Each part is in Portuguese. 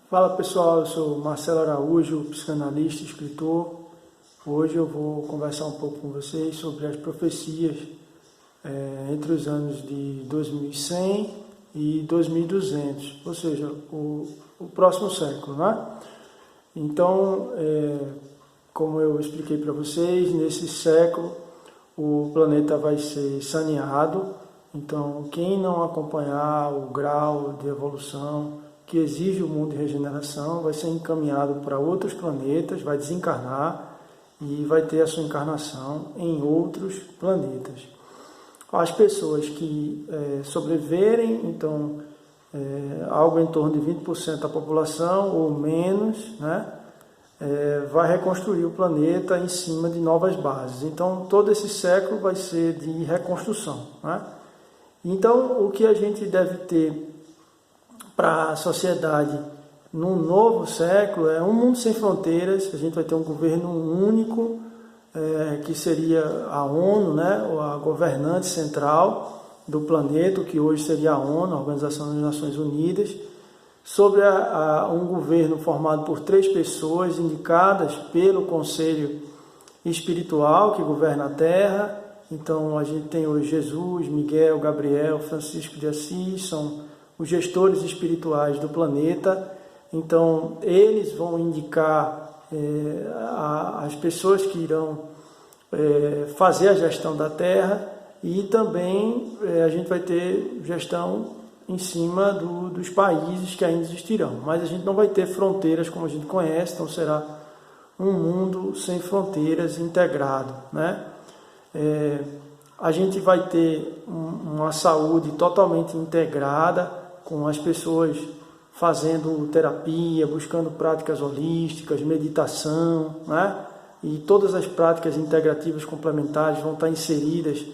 Fala pessoal, eu sou Marcelo Araújo, psicanalista, escritor. Hoje eu vou conversar um pouco com vocês sobre as profecias entre os anos de 2100 e 2200, ou seja, o próximo século, né? Então, como eu expliquei para vocês, nesse século o planeta vai ser saneado. Então, quem não acompanhar o grau de evolução que exige o mundo de regeneração vai ser encaminhado para outros planetas, vai desencarnar e vai ter a sua encarnação em outros planetas. As pessoas que sobreviverem, então, algo em torno de 20% da população ou menos, né, vai reconstruir o planeta em cima de novas bases. Então, todo esse século vai ser de reconstrução, né? Então, o que a gente deve ter para a sociedade num novo século é um mundo sem fronteiras. A gente vai ter um governo único, que seria a ONU, né, a governante central do planeta, que hoje seria a ONU, a Organização das Nações Unidas, sobre um governo formado por 3 pessoas indicadas pelo Conselho Espiritual que governa a Terra. Então a gente tem hoje Jesus, Miguel, Gabriel, Francisco de Assis, são os gestores espirituais do planeta. Então eles vão indicar as pessoas que irão fazer a gestão da Terra, e também a gente vai ter gestão em cima dos países que ainda existirão, mas a gente não vai ter fronteiras como a gente conhece, então será um mundo sem fronteiras, integrado, né? A gente vai ter uma saúde totalmente integrada, com as pessoas fazendo terapia, buscando práticas holísticas, meditação, né? E todas as práticas integrativas complementares vão estar inseridas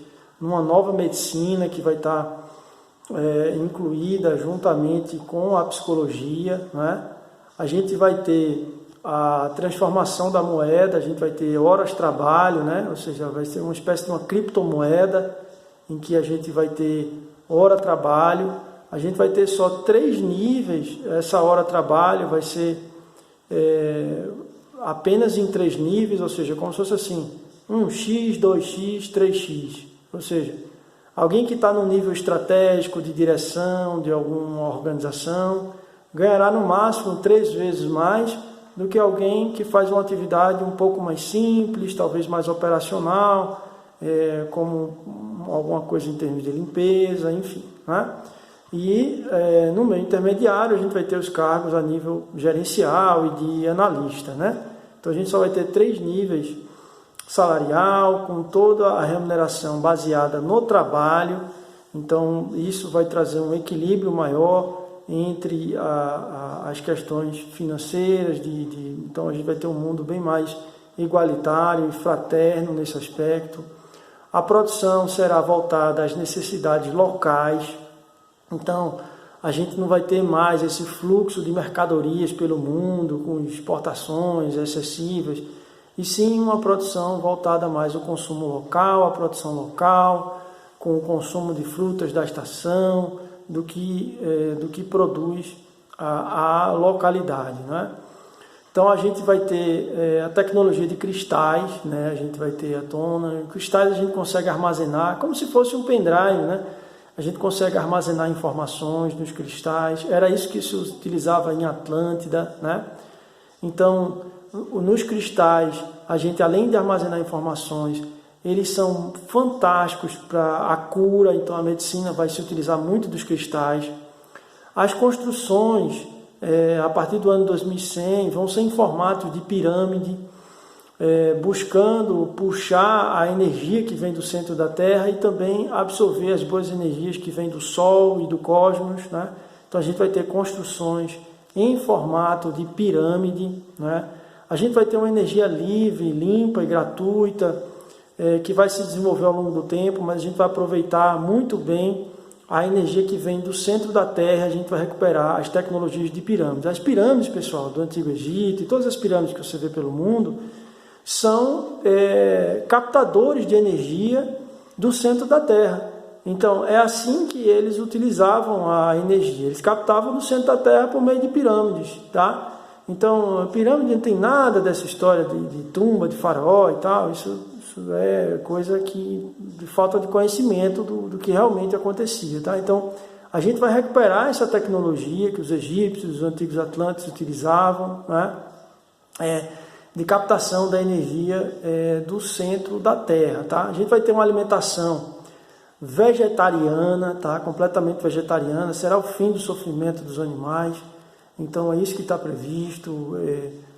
numa nova medicina que vai estar incluída juntamente com a psicologia, né? A gente vai ter a transformação da moeda, a gente vai ter horas-trabalho, né? Ou seja, vai ser uma espécie de uma criptomoeda em que a gente vai ter hora-trabalho. A gente vai ter só 3 níveis. Essa hora-trabalho vai ser apenas em 3 níveis, ou seja, como se fosse assim, 1x, 2x, 3x. Ou seja, alguém que está no nível estratégico de direção de alguma organização ganhará no máximo 3 vezes mais do que alguém que faz uma atividade um pouco mais simples, talvez mais operacional, como alguma coisa em termos de limpeza, enfim, né? E no meio intermediário a gente vai ter os cargos a nível gerencial e de analista, né? Então a gente só vai ter 3 níveis: salarial, com toda a remuneração baseada no trabalho. Então isso vai trazer um equilíbrio maior entre as questões financeiras, então a gente vai ter um mundo bem mais igualitário e fraterno nesse aspecto. A produção será voltada às necessidades locais, então a gente não vai ter mais esse fluxo de mercadorias pelo mundo, com exportações excessivas, e sim uma produção voltada mais ao consumo local, à produção local, com o consumo de frutas da estação, do que produz a localidade, né? Então a gente vai ter a tecnologia de cristais, né? A gente vai ter à tona. Cristais a gente consegue armazenar como se fosse um pendrive, né? A gente consegue armazenar informações nos cristais. Era isso que se utilizava em Atlântida, né? Então, nos cristais, a gente, além de armazenar informações, eles são fantásticos para a cura. Então a medicina vai se utilizar muito dos cristais. As construções, a partir do ano 2100, vão ser em formato de pirâmide, buscando puxar a energia que vem do centro da Terra e também absorver as boas energias que vêm do Sol e do cosmos, né? Então a gente vai ter construções em formato de pirâmide, né? A gente vai ter uma energia livre, limpa e gratuita, que vai se desenvolver ao longo do tempo, mas a gente vai aproveitar muito bem a energia que vem do centro da Terra. A gente vai recuperar as tecnologias de pirâmides. As pirâmides, pessoal, do Antigo Egito e todas as pirâmides que você vê pelo mundo são captadores de energia do centro da Terra. Então, é assim que eles utilizavam a energia. Eles captavam no centro da Terra por meio de pirâmides, tá? Então, a pirâmide não tem nada dessa história de tumba, de faraó e tal. Isso é coisa de falta de conhecimento do que realmente acontecia, tá? Então, a gente vai recuperar essa tecnologia que os egípcios, os antigos atlantes utilizavam, né? De captação da energia do centro da Terra, tá? A gente vai ter uma alimentação vegetariana, tá? Completamente vegetariana, será o fim do sofrimento dos animais. Então é isso que está previsto,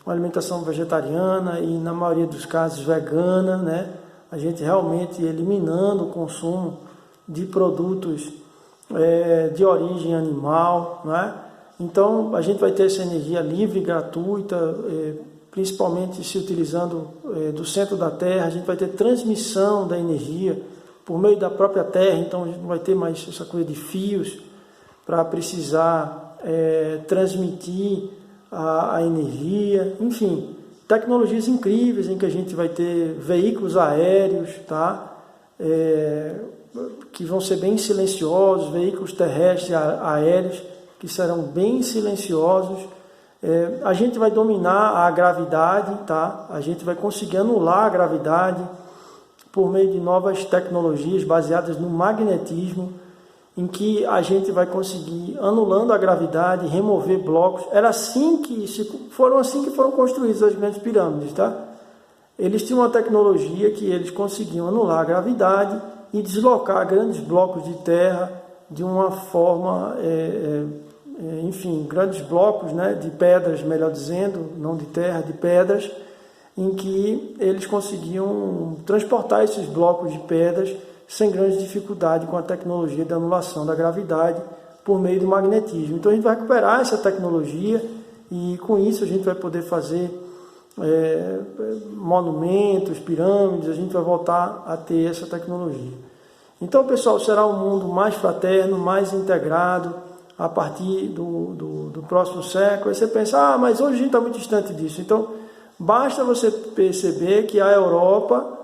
uma alimentação vegetariana e na maioria dos casos vegana, né? A gente realmente eliminando o consumo de produtos de origem animal, né? Então a gente vai ter essa energia livre, gratuita, principalmente se utilizando do centro da Terra. A gente vai ter transmissão da energia por meio da própria Terra, então a gente não vai ter mais essa coisa de fios para precisar transmitir a energia. Enfim, tecnologias incríveis em que a gente vai ter veículos aéreos, tá? Que vão ser bem silenciosos, veículos terrestres aéreos que serão bem silenciosos. A gente vai dominar a gravidade, tá? A gente vai conseguir anular a gravidade por meio de novas tecnologias baseadas no magnetismo, em que a gente vai conseguir, anulando a gravidade, remover blocos. Foram assim que foram construídas as grandes pirâmides, tá? Eles tinham uma tecnologia que eles conseguiam anular a gravidade e deslocar grandes blocos de terra de uma forma, enfim, grandes blocos, né, de pedras, melhor dizendo, não de terra, de pedras, em que eles conseguiam transportar esses blocos de pedras sem grande dificuldade com a tecnologia de anulação da gravidade por meio do magnetismo. Então a gente vai recuperar essa tecnologia e com isso a gente vai poder fazer monumentos, pirâmides, a gente vai voltar a ter essa tecnologia. Então, pessoal, será um mundo mais fraterno, mais integrado a partir do próximo século. Aí você pensa, mas hoje a gente está muito distante disso. Então, basta você perceber que a Europa,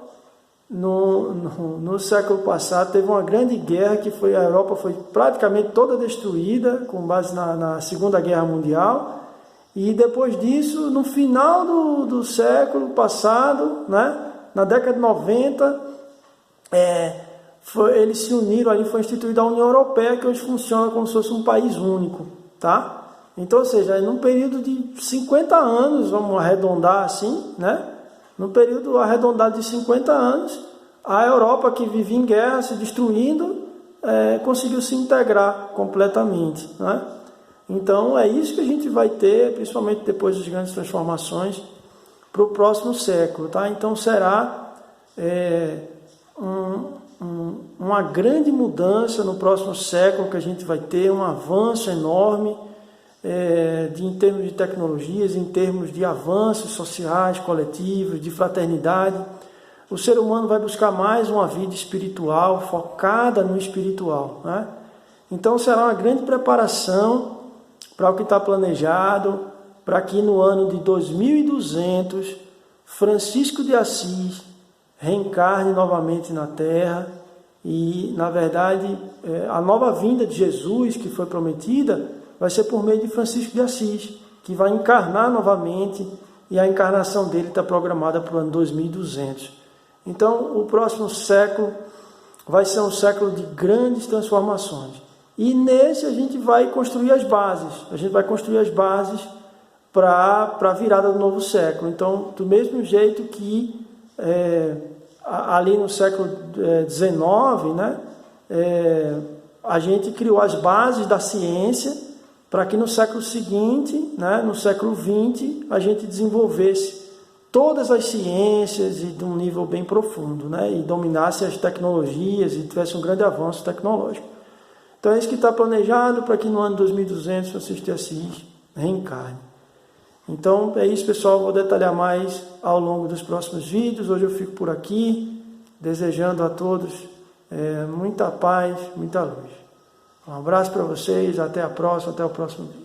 no século passado, teve uma grande guerra a Europa foi praticamente toda destruída, com base na Segunda Guerra Mundial. E depois disso, no final do século passado, né, na década de 90, eles se uniram, aí foi instituída a União Europeia, que hoje funciona como se fosse um país único, tá? Então, ou seja, num período de 50 anos, vamos arredondar assim, né? Num período arredondado de 50 anos, a Europa, que vivia em guerra, se destruindo, conseguiu se integrar completamente, né? Então, é isso que a gente vai ter, principalmente depois das grandes transformações, para o próximo século, tá? Então, será uma grande mudança no próximo século, que a gente vai ter um avanço enorme em termos de tecnologias, em termos de avanços sociais, coletivos, de fraternidade. O ser humano vai buscar mais uma vida espiritual, focada no espiritual, né? Então será uma grande preparação para o que está planejado, para que no ano de 2200, Francisco de Assis reencarne novamente na Terra e, na verdade, a nova vinda de Jesus, que foi prometida, vai ser por meio de Francisco de Assis, que vai encarnar novamente, e a encarnação dele está programada para o ano 2200. Então, o próximo século vai ser um século de grandes transformações. E nesse a gente vai construir as bases. A gente vai construir as bases para a virada do novo século. Então, do mesmo jeito que ali no século XIX, né, a gente criou as bases da ciência para que no século seguinte, né, no século XX, a gente desenvolvesse todas as ciências e de um nível bem profundo, né, e dominasse as tecnologias e tivesse um grande avanço tecnológico. Então é isso que está planejado para que no ano 2200 Francisco de Assis reencarne. Então é isso, pessoal, vou detalhar mais ao longo dos próximos vídeos. Hoje eu fico por aqui, desejando a todos muita paz, muita luz. Um abraço para vocês, até a próxima, até o próximo vídeo.